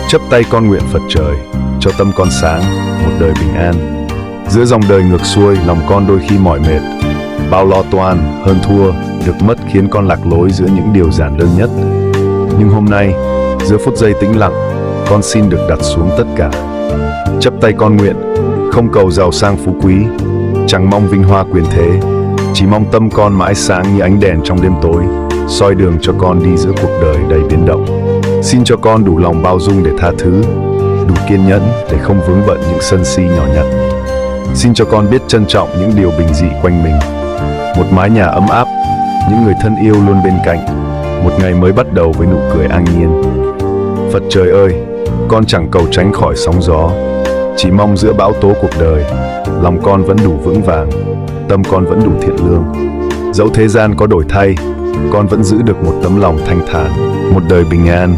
Chấp tay con nguyện Phật trời, cho tâm con sáng, một đời bình an. Giữa dòng đời ngược xuôi, lòng con đôi khi mỏi mệt, bao lo toan, hơn thua, được mất khiến con lạc lối giữa những điều giản đơn nhất. Nhưng hôm nay, giữa phút giây tĩnh lặng, con xin được đặt xuống tất cả. Chấp tay con nguyện, không cầu giàu sang phú quý, chẳng mong vinh hoa quyền thế, chỉ mong tâm con mãi sáng như ánh đèn trong đêm tối, soi đường cho con đi giữa cuộc đời đầy biến động. Xin cho con đủ lòng bao dung để tha thứ, đủ kiên nhẫn để không vướng bận những sân si nhỏ nhặt. Xin cho con biết trân trọng những điều bình dị quanh mình, một mái nhà ấm áp, những người thân yêu luôn bên cạnh, một ngày mới bắt đầu với nụ cười an nhiên. Phật trời ơi, con chẳng cầu tránh khỏi sóng gió, chỉ mong giữa bão tố cuộc đời, lòng con vẫn đủ vững vàng, tâm con vẫn đủ thiện lương. Dẫu thế gian có đổi thay, con vẫn giữ được một tấm lòng thanh thản, một đời bình an.